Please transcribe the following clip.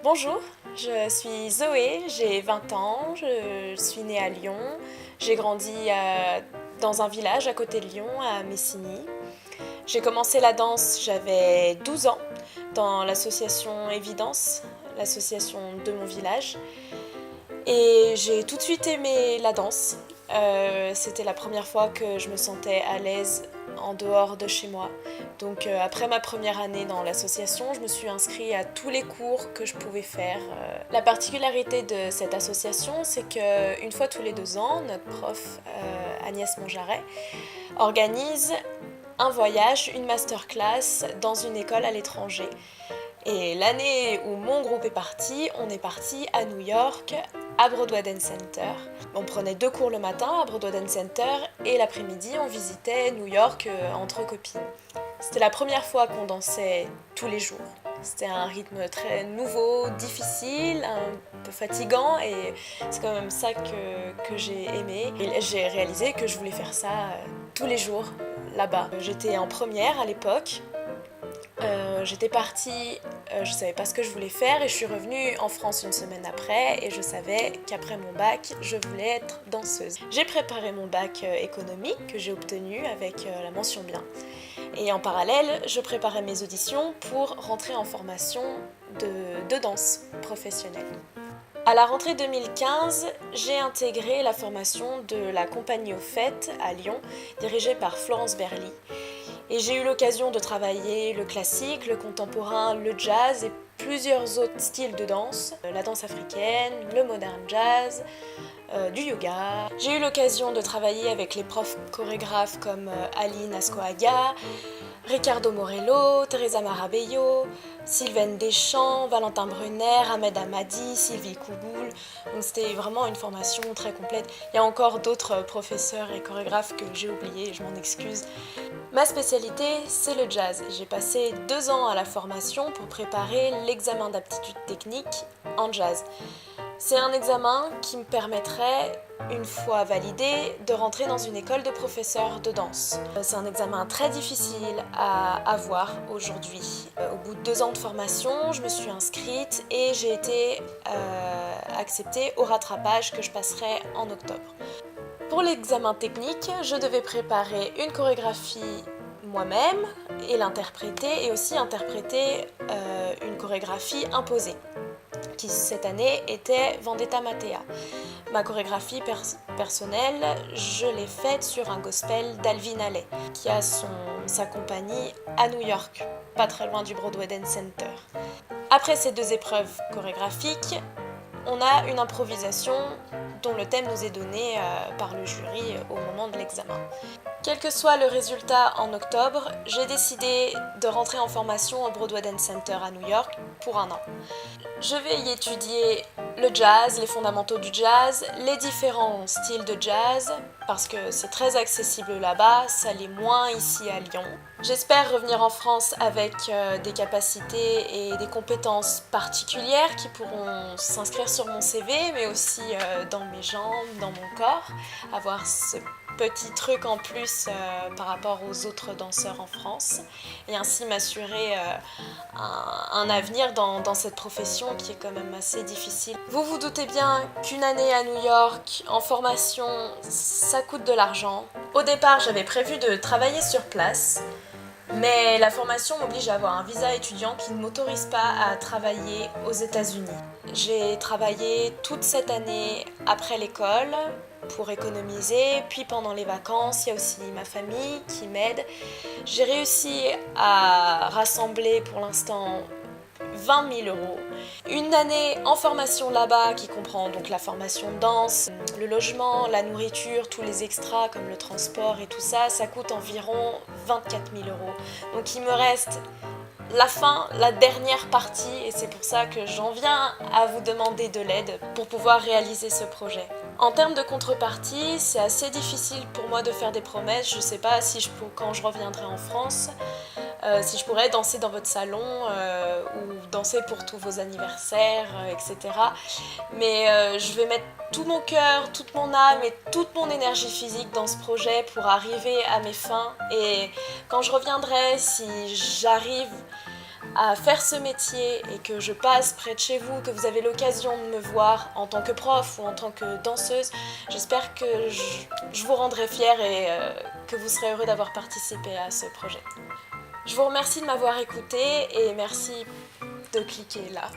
Bonjour, je suis Zoé, j'ai 20 ans, je suis née à Lyon. J'ai grandi dans un village à côté de Lyon, à Messigny. J'ai commencé la danse, j'avais 12 ans, dans l'association Évidence, l'association de mon village. Et j'ai tout de suite aimé la danse. C'était la première fois que je me sentais à l'aise en dehors de chez moi. Donc après ma première année dans l'association, je me suis inscrite à tous les cours que je pouvais faire. La particularité de cette association, c'est qu'une fois tous les 2 ans, notre prof Agnès Monjaret organise un voyage, une masterclass dans une école à l'étranger. Et l'année où mon groupe est parti, on est parti à New York, à Broadway Dance Center. On prenait 2 cours le matin à Broadway Dance Center et l'après-midi on visitait New York entre copines. C'était la première fois qu'on dansait tous les jours. C'était un rythme très nouveau, difficile, un peu fatigant et c'est quand même ça que j'ai aimé. Et j'ai réalisé que je voulais faire ça tous les jours là-bas. J'étais en première à l'époque. J'étais partie, je savais pas ce que je voulais faire et je suis revenue en France une semaine après et je savais qu'après mon bac, je voulais être danseuse. J'ai préparé mon bac économique que j'ai obtenu avec la mention bien. Et en parallèle, je préparais mes auditions pour rentrer en formation de danse professionnelle. À la rentrée 2015, j'ai intégré la formation de la compagnie Au Fait à Lyon, dirigée par Florence Berly. Et j'ai eu l'occasion de travailler le classique, le contemporain, le jazz et plusieurs autres styles de danse, la danse africaine, le modern jazz, du yoga. J'ai eu l'occasion de travailler avec les profs chorégraphes comme Aline Ascoaga, Ricardo Morello, Teresa Marabeyo, Sylvaine Deschamps, Valentin Brunner, Ahmed Hamadi, Sylvie Kouboul. Donc c'était vraiment une formation très complète. Il y a encore d'autres professeurs et chorégraphes que j'ai oubliés, je m'en excuse. Ma spécialité, c'est le jazz. J'ai passé 2 ans à la formation pour préparer l'examen d'aptitude technique en jazz. C'est un examen qui me permettrait, une fois validé, de rentrer dans une école de professeurs de danse. C'est un examen très difficile à avoir aujourd'hui. Au bout de 2 ans de formation, je me suis inscrite et j'ai été acceptée au rattrapage que je passerai en octobre. Pour l'examen technique, je devais préparer une chorégraphie moi-même et l'interpréter et aussi interpréter une chorégraphie imposée qui cette année était Vendetta Matea. Ma chorégraphie personnelle, je l'ai faite sur un gospel d'Alvin Ailey qui a sa compagnie à New York, pas très loin du Broadway Dance Center. Après ces 2 épreuves chorégraphiques, on a une improvisation dont le thème nous est donné par le jury au moment de l'examen. Quel que soit le résultat en octobre, j'ai décidé de rentrer en formation au Broadway Dance Center à New York pour 1 an. Je vais y étudier le jazz, les fondamentaux du jazz, les différents styles de jazz, parce que c'est très accessible là-bas, ça l'est moins ici à Lyon. J'espère revenir en France avec des capacités et des compétences particulières qui pourront s'inscrire sur mon CV, mais aussi dans mes jambes, dans mon corps, avoir ce petit truc en plus par rapport aux autres danseurs en France et ainsi m'assurer un avenir dans cette profession qui est quand même assez difficile. Vous vous doutez bien qu'une année à New York en formation, ça coûte de l'argent. Au départ, j'avais prévu de travailler sur place, mais la formation m'oblige à avoir un visa étudiant qui ne m'autorise pas à travailler aux États-Unis. J'ai travaillé toute cette année après l'école pour économiser, puis pendant les vacances, il y a aussi ma famille qui m'aide. J'ai réussi à rassembler pour l'instant 20 000 €. Une année en formation là-bas qui comprend donc la formation de danse, le logement, la nourriture, tous les extras comme le transport et tout ça, ça coûte environ 24 000 €. Donc il me reste la dernière partie et c'est pour ça que j'en viens à vous demander de l'aide pour pouvoir réaliser ce projet. En termes de contrepartie, c'est assez difficile pour moi de faire des promesses. Je ne sais pas si quand je reviendrai en France, si je pourrais danser dans votre salon ou danser pour tous vos anniversaires, etc. Mais je vais mettre tout mon cœur, toute mon âme et toute mon énergie physique dans ce projet pour arriver à mes fins. Et quand je reviendrai, si j'arrive à faire ce métier et que je passe près de chez vous, que vous avez l'occasion de me voir en tant que prof ou en tant que danseuse, j'espère que je vous rendrai fière et que vous serez heureux d'avoir participé à ce projet. Je vous remercie de m'avoir écouté et merci de cliquer là.